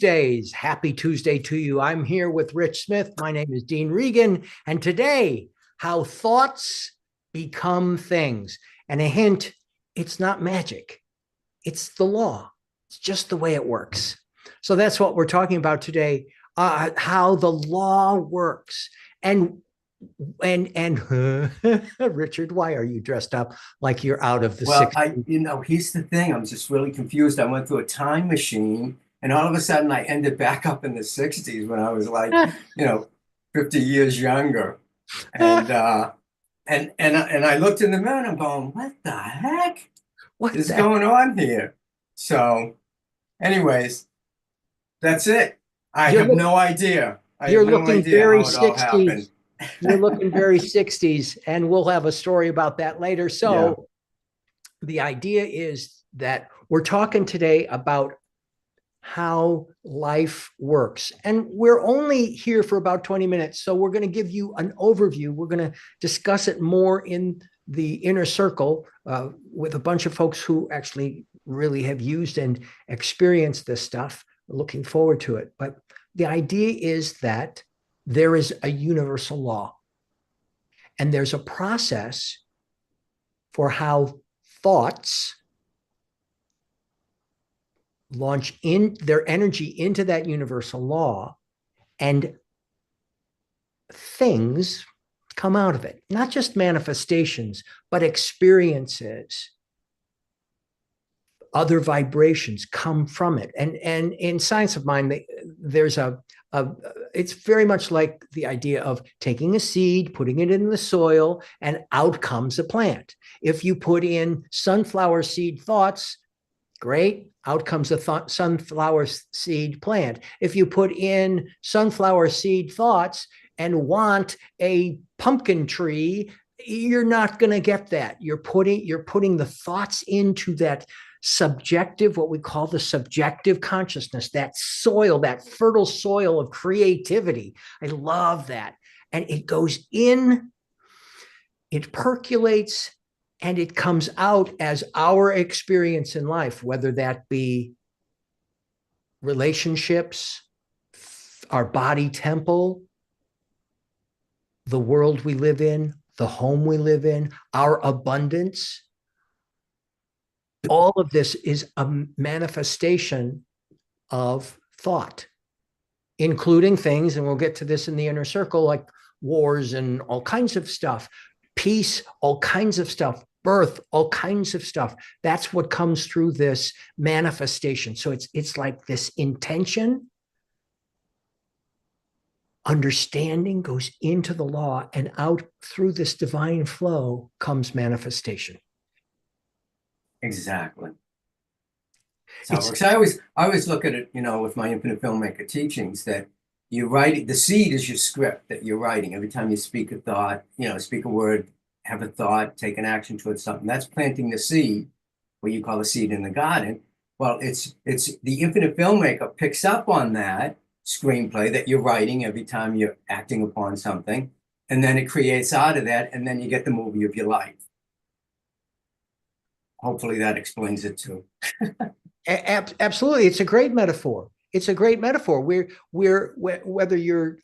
Tuesdays. Happy Tuesday to you. I'm here with Rich Smith. My name is Dean Regan. And today, how thoughts become things. And a hint, it's not magic. It's the law. It's just the way it works. So that's what we're talking about today, how the law works. And Richard, why are you dressed up like you're out of the Well, 60s? here's the thing. I'm just really confused. I went through a time machine, and all of a sudden, I ended back up in the '60s when I was like, 50 years younger. And I looked in the mirror, and I'm going, "What the heck What is the going on here?" So, anyways, that's it. I you're have look, no idea. I have you're no looking idea very how it all happened. 60s. You're looking very 60s, and we'll have a story about that later. Yeah. So the idea is that we're talking today about how life works. And we're only here for about 20 minutes. So we're going to give you an overview. We're going to discuss it more in the inner circle with a bunch of folks who actually really have used and experienced this stuff. Looking forward to it. But the idea is that there is a universal law, and there's a process for how thoughts launch in their energy into that universal law, and things come out of it, not just manifestations, but experiences, other vibrations come from it. And in science of mind, there's a it's very much like the idea of taking a seed, putting it in the soil, and out comes a plant. If you put in sunflower seed thoughts, great, out comes a sunflower seed plant. If you put in sunflower seed thoughts and want a pumpkin tree, you're not going to get that. You're putting the thoughts into that subjective, what we call the subjective consciousness, that soil, that fertile soil of creativity. I love that. And it goes in, it percolates, and it comes out as our experience in life, whether that be relationships, our body temple, the world we live in, the home we live in, our abundance. All of this is a manifestation of thought, including things, and we'll get to this in the inner circle, like wars and all kinds of stuff, peace, all kinds of stuff, birth, all kinds of stuff. That's what comes through this manifestation. So it's like this intention, understanding goes into the law, and out through this divine flow comes manifestation. Exactly. So it It's works. I always look at it, with my infinite filmmaker teachings that you write it, the seed is your script that you're writing. Every time you speak a thought, speak a word, have a thought, take an action towards something. That's planting the seed, what you call the seed in the garden. Well, it's the infinite filmmaker picks up on that screenplay that you're writing every time you're acting upon something, and then it creates out of that, and then you get the movie of your life. Hopefully that explains it too. absolutely, it's a great metaphor. It's a great metaphor. We're whether you're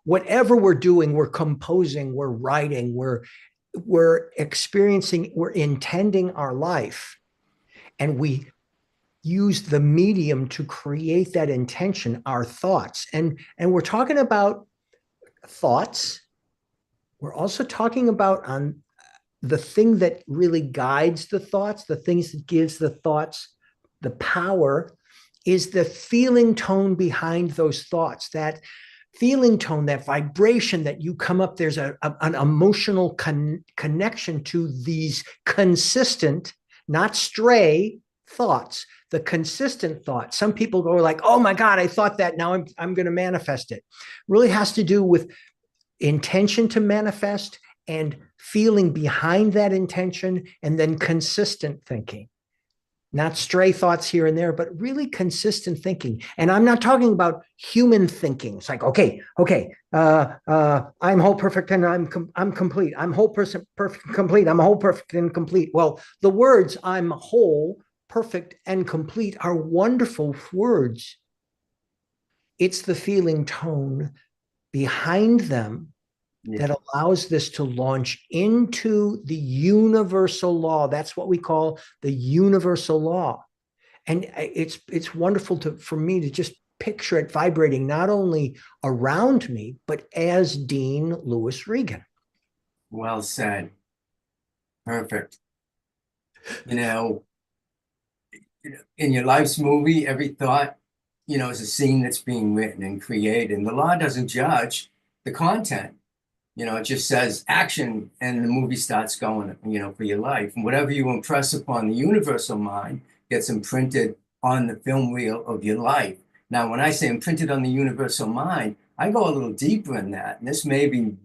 whatever we're doing, we're composing, we're writing, we're experiencing, we're intending our life, and we use the medium to create that intention, our thoughts. And we're talking about thoughts. We're also talking about on the thing that really guides the thoughts, the things that gives the thoughts the power, is the feeling tone behind those thoughts. That feeling tone, that vibration that you come up, there's an emotional connection to these consistent, not stray thoughts, the consistent thoughts. Some people go like, oh my God, I thought that, now I'm going to manifest it. Really has to do with intention to manifest and feeling behind that intention, and then consistent thinking. Not stray thoughts here and there, but really consistent thinking. And I'm not talking about human thinking. It's like, okay, I'm whole, perfect, and I'm complete. I'm whole, person, perfect, complete. I'm whole, perfect, and complete. Well, the words "I'm whole, perfect, and complete" are wonderful words, It's the feeling tone behind them Yeah. that allows this to launch into the universal law. That's what we call the universal law. And it's wonderful for me to just picture it vibrating not only around me, but as Dean Lewis Regan. Well said. Perfect. You know, in your life's movie, every thought, is a scene that's being written and created. And the law doesn't judge the content. It just says action and the movie starts going, for your life. And whatever you impress upon the universal mind gets imprinted on the film reel of your life. Now, when I say imprinted on the universal mind, I go a little deeper in that. And this may be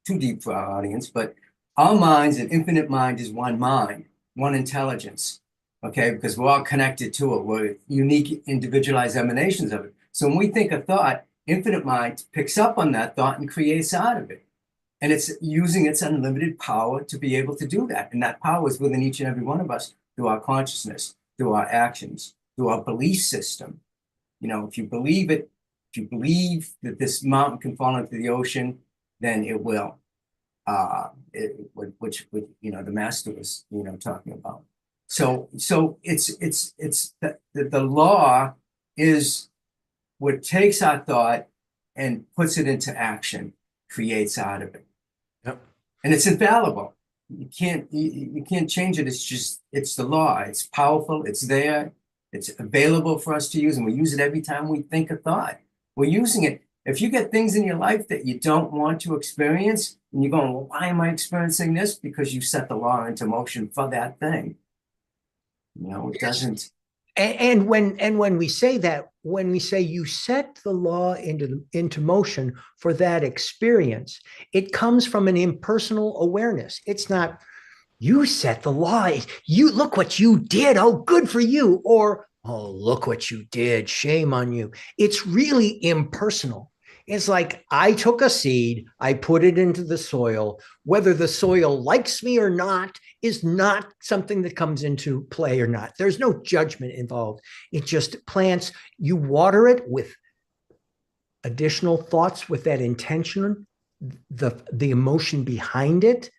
too deep for our audience, but our minds, an infinite mind is one mind, one intelligence, okay? Because we're all connected to it. We're unique, individualized emanations of it. So when we think a thought, infinite mind picks up on that thought and creates out of it. And it's using its unlimited power to be able to do that. And that power is within each and every one of us through our consciousness, through our actions, through our belief system. If you believe it, if you believe that this mountain can fall into the ocean, then it will. Which the master was talking about. So it's the law is what takes our thought and puts it into action, creates out of it. Yep. And it's infallible. You can't change it. It's the law. It's powerful. It's there. It's available for us to use, and we use it every time we think a thought. We're using it. If you get things in your life that you don't want to experience, and you're going, well, why am I experiencing this? Because you set the law into motion for that thing. It doesn't. And when we say that, when we say you set the law into motion for that experience, it comes from an impersonal awareness. It's not, you set the law. You look what you did. Oh, good for you. Or, oh, look what you did. Shame on you. It's really impersonal. It's like I took a seed, I put it into the soil. Whether the soil likes me or not is not something that comes into play or not. There's no judgment involved. It just plants, you water it with additional thoughts, with that intention, the emotion behind it.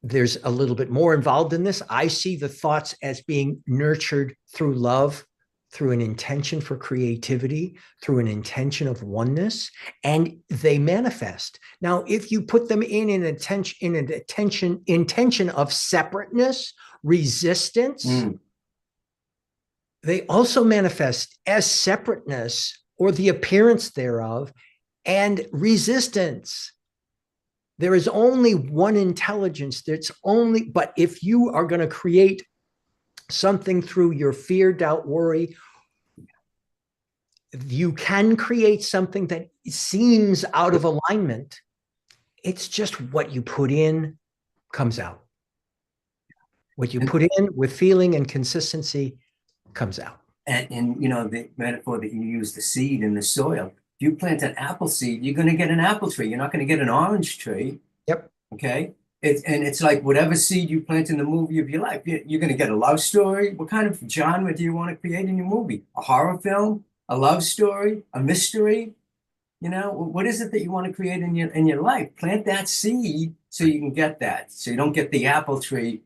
There's a little bit more involved in this. I see the thoughts as being nurtured through love, through an intention for creativity, through an intention of oneness, and they manifest. Now, if you put them in an intention of separateness, resistance, they also manifest as separateness or the appearance thereof and resistance. There is only one intelligence. But if you are going to create something through your fear, doubt, worry, you can create something that seems out of alignment. It's just what you put in comes out. What you put in with feeling and consistency comes out. And the metaphor that you use, the seed in the soil. If you plant an apple seed, you're going to get an apple tree. You're not going to get an orange tree. Yep. Okay. It's like whatever seed you plant in the movie of your life, you're going to get a love story. What kind of genre do you want to create in your movie? A horror film, a love story, a mystery? What is it that you want to create in your life? Plant that seed so you can get that. So you don't get the apple tree.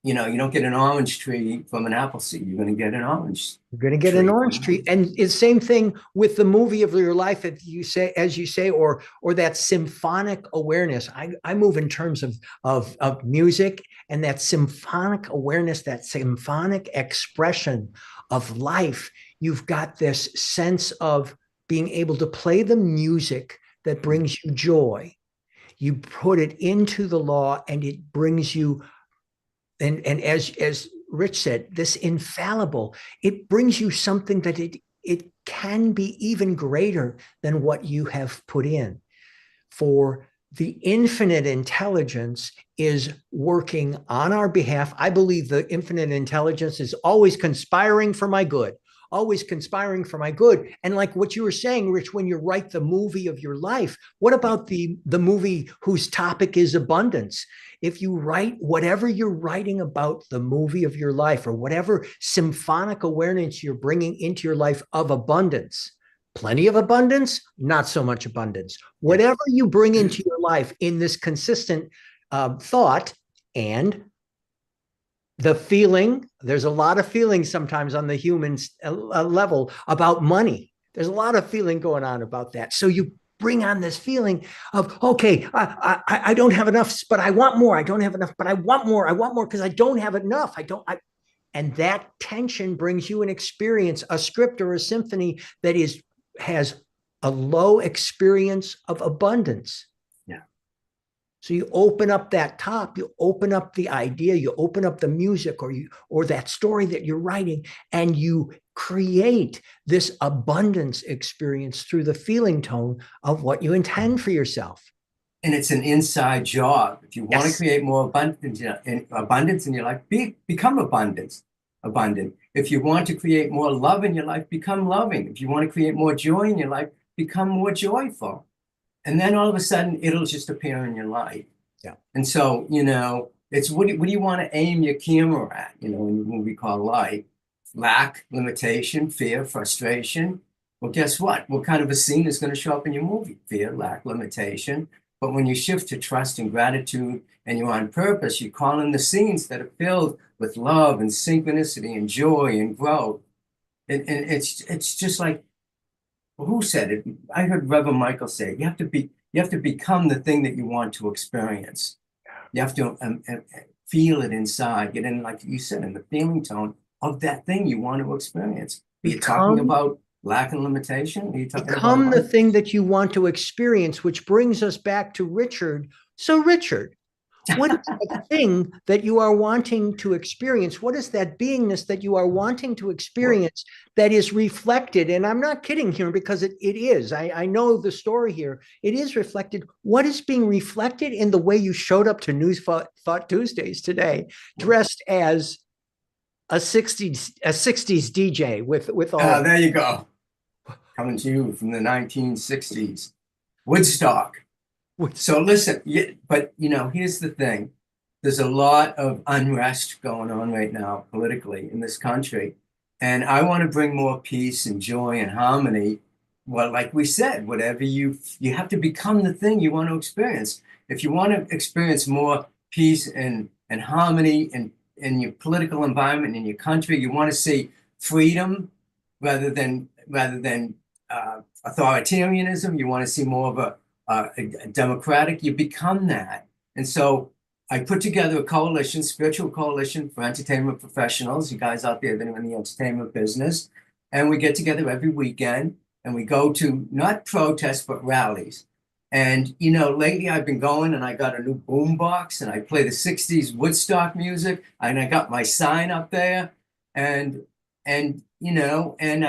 You don't get an orange tree from an apple seed. You're going to get an orange. You're going to get an orange tree. And it's the same thing with the movie of your life, as you say, or that symphonic awareness. I move in terms of music and that symphonic awareness, that symphonic expression of life. You've got this sense of being able to play the music that brings you joy. You put it into the law and it brings you. And as Rich said, this infallible, it brings you something that it can be even greater than what you have put in. For the infinite intelligence is working on our behalf. I believe the infinite intelligence is always conspiring for my good, always conspiring for my good. And like what you were saying, Rich, when you write the movie of your life, what about the movie whose topic is abundance? If you write whatever you're writing about the movie of your life, or whatever symphonic awareness you're bringing into your life of abundance, Plenty of abundance, not so much abundance. Yeah. Whatever you bring into your life in this consistent thought and the feeling, there's a lot of feeling sometimes on the human level about money. There's a lot of feeling going on about that. So you bring on this feeling of, okay, I don't have enough, but I want more. I don't have enough, but I want more. I want more because I don't have enough. And that tension brings you an experience, a script or a symphony that has a low experience of abundance. Yeah. So you open up that top, you open up the idea, you open up the music or that story that you're writing, and you create this abundance experience through the feeling tone of what you intend for yourself. And it's an inside job. If you want to Yes. create more abundance in your life, become abundant. If you want to create more love in your life, become loving. If you want to create more joy in your life, become more joyful. And then all of a sudden, it'll just appear in your life. Yeah. And so, it's what do you want to aim your camera at, in the movie called Life? Lack, limitation, fear, frustration. Well, guess what? What kind of a scene is going to show up in your movie? Fear, lack, limitation. But when you shift to trust and gratitude and you're on purpose, you call in the scenes that are filled with love and synchronicity and joy and growth. And it's just like, who said it? I heard Reverend Michael say it. You have to become the thing that you want to experience. You have to feel it inside, get in, like you said, in the feeling tone of that thing you want to experience. Are you talking about lack and limitation? Are you talking Become the about thing that you want to experience, which brings us back to Richard. So, Richard, what is the thing that you are wanting to experience? What is that beingness that you are wanting to experience that is reflected? And I'm not kidding here because it is. I know the story here. It is reflected. What is being reflected in the way you showed up to News Thought Tuesdays today, dressed as a 60s DJ with all. there you go. Coming to you from the 1960s. Woodstock. So listen, but here's the thing. There's a lot of unrest going on right now politically in this country. And I want to bring more peace and joy and harmony. Well, like we said, whatever you have to become the thing you want to experience. If you want to experience more peace and harmony in your political environment, in your country, you want to see freedom rather than authoritarianism. You want to see more of a democratic, you become that. And so I put together a coalition, spiritual coalition for entertainment professionals, you guys out there that are in the entertainment business. And we get together every weekend and we go to not protests, but rallies. And, lately I've been going and I got a new boom box and I play the 60s Woodstock music and I got my sign up there and I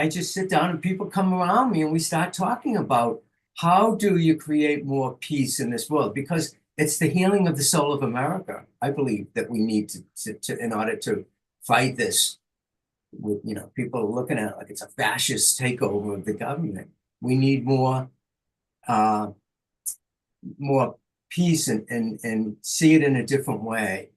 just sit down and people come around me and we start talking about how do you create more peace in this world? Because it's the healing of the soul of America. I believe that we need to in order to fight this with, people are looking at it like it's a fascist takeover of the government. We need more peace and see it in a different way.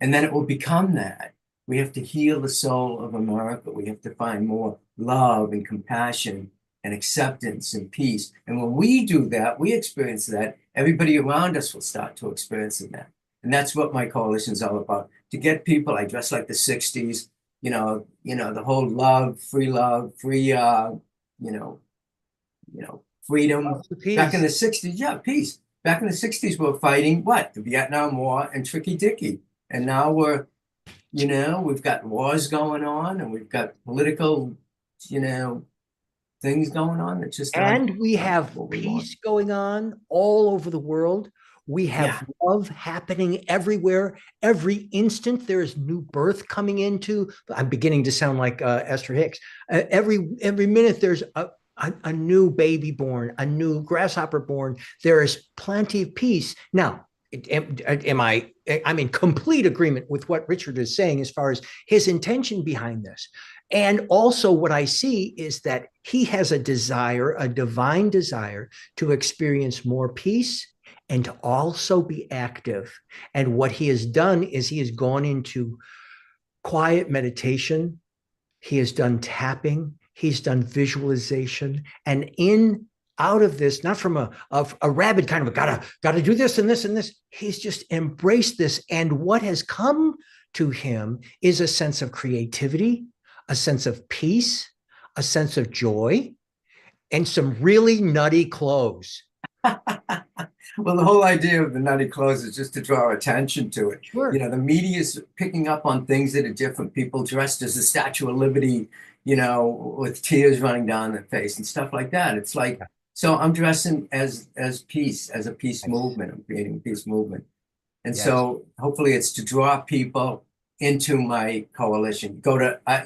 And then it will become that. We have to heal the soul of America. We have to find more love and compassion and acceptance and peace. And when we do that, we experience that, everybody around us will start to experience that. And that's what my coalition is all about. To get people, I dress like the 60s, the whole love, free, freedom. Back in the 60s, yeah, peace. Back in the 60s, we're fighting what? The Vietnam War and Tricky Dicky. And now we've got wars going on and we've got political, things going on that just and we have peace going on all over the world. We have love happening everywhere. Every instant there is new birth coming into. I'm beginning to sound like Esther Hicks. Every minute there's a new baby born, a new grasshopper born. There is plenty of peace. Now, I'm in complete agreement with what Richard is saying as far as his intention behind this. And also what I see is that he has a desire, a divine desire to experience more peace and to also be active. And what he has done is he has gone into quiet meditation. He has done tapping. He's done visualization, and in out of this, not from a rabid kind of gotta do this and this and this. He's just embraced this, and what has come to him is a sense of creativity, a sense of peace, a sense of joy, and some really nutty clothes. Well, the whole idea of the nutty clothes is just to draw attention to it. You Sure. know, the media is picking up on things that are different. People dressed as the Statue of Liberty, you know, with tears running down their face and stuff like that. It's like, so I'm dressing as peace, as a peace Yes. movement. I'm creating a peace movement. And Yes. so hopefully it's to draw people into my coalition.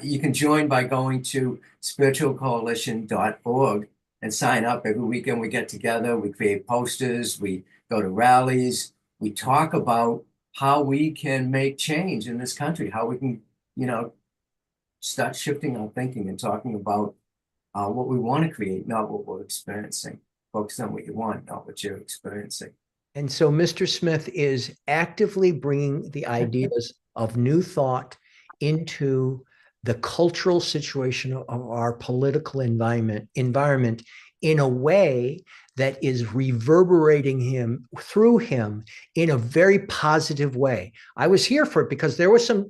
You can join by going to spiritualcoalition.org and sign up. Every weekend we get together, we create posters, we go to rallies, we talk about how we can make change in this country, how we can, you know, start shifting our thinking and talking about what we want to create, not what we're experiencing. Focus on what you want, not what you're experiencing. And so Mr. Smith is actively bringing the ideas of new thought into the cultural situation of our political environment in a way that is reverberating him through him in a very positive way. I was here for it because there was a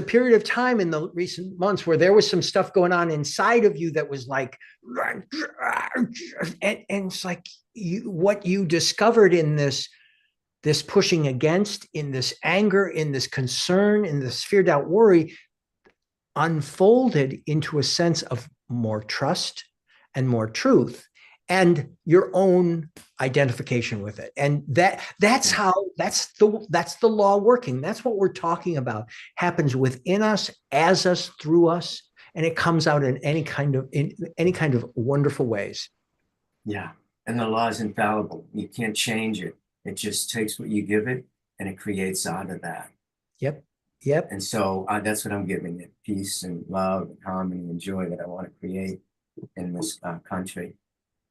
period of time in the recent months where there was some stuff going on inside of you that was like, and it's like what you discovered in this pushing against, in this anger, in this concern, in this fear, doubt, worry, unfolded into a sense of more trust and more truth and your own identification with it. And that's the law working. That's what we're talking about. Happens within us, as us, through us, and it comes out in any kind of wonderful ways. Yeah. And the law is infallible. You can't change it. It just takes what you give it and it creates out of that. Yep. Yep. And so that's what I'm giving it: peace and love and harmony and joy that I want to create in this country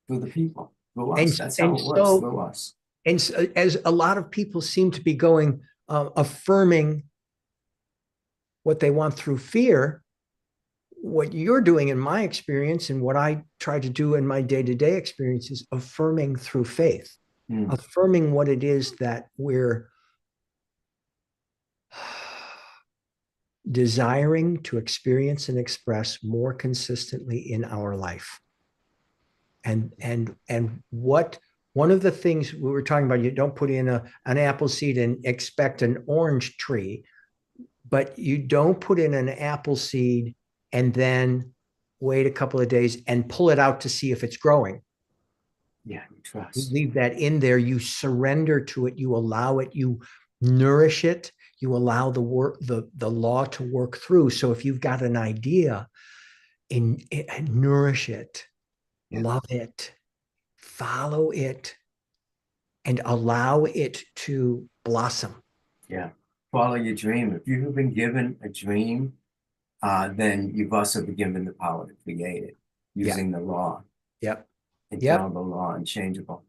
through the people, through us. That's how it works, through us. And so, as a lot of people seem to be going, affirming what they want through fear, what you're doing, in my experience, and what I try to do in my day-to-day experience, is affirming through faith, affirming what it is that we're desiring to experience and express more consistently in our life. And what one of the things we were talking about, you don't put in an apple seed and expect an orange tree, but you don't put in an apple seed and then wait a couple of days and pull it out to see if it's growing. Yeah, you trust. You leave that in there, you surrender to it, you allow it, you nourish it, you allow the law to work through. So if you've got an idea, nourish it, love it, follow it, and allow it to blossom. Yeah. Follow your dream. If you have been given a dream, then you've also been given the power to create it using the law. Yep. Infallible law, unchangeable.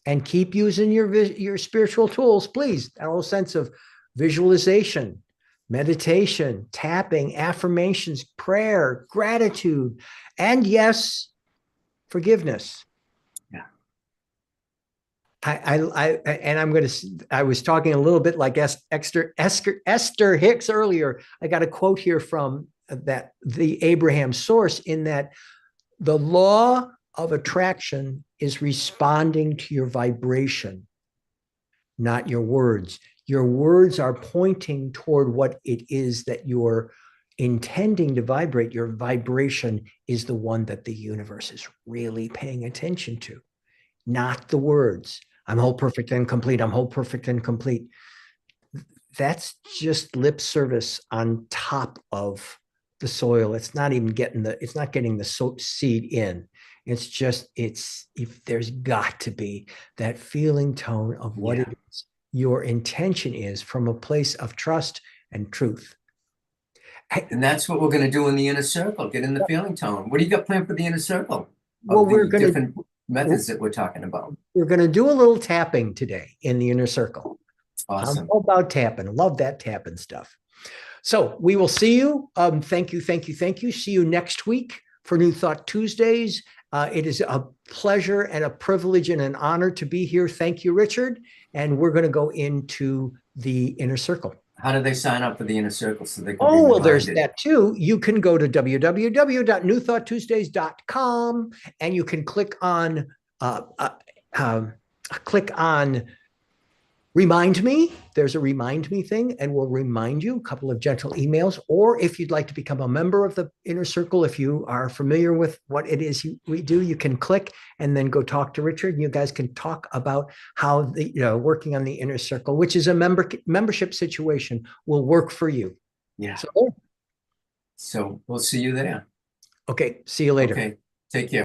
And keep using your spiritual tools, please. That whole sense of visualization, meditation, tapping, affirmations, prayer, gratitude, and yes, forgiveness. Yeah. I was talking a little bit like Esther Hicks earlier. I got a quote here from the Abraham source, in that the law of attraction is responding to your vibration, not your words. Your words are pointing toward what it is that you're intending to vibrate. Your vibration is the one that the universe is really paying attention to, not the words. I'm whole, perfect, and complete. I'm whole, perfect, and complete. That's just lip service on top of the soil. It's not even getting the seed in. If there's got to be that feeling tone of what it is your intention is, from a place of trust and truth. And that's what we're going to do in the inner circle. Get in the feeling tone. What do you got planned for the inner circle? Well, we're going to different methods that we're talking about. We're going to do a little tapping today in the inner circle. Awesome. I'm all about tapping. Love that tapping stuff. So we will see you. Thank you, thank you, thank you. See you next week for New Thought Tuesdays. It is a pleasure and a privilege and an honor to be here. Thank you, Richard. And we're going to go into the inner circle. How do they sign up for the inner circle so they can be Oh, well, there's reminded? that too. You can go to www.newthoughttuesdays.com and you can uh, uh, click on Remind Me. There's a Remind Me thing, and we'll remind you a couple of gentle emails. Or if you'd like to become a member of the Inner Circle, if you are familiar with what it is we do, you can click and then go talk to Richard. And you guys can talk about how the working on the Inner Circle, which is a membership situation, will work for you. Yeah. So we'll see you there. Okay. See you later. Okay. Take care.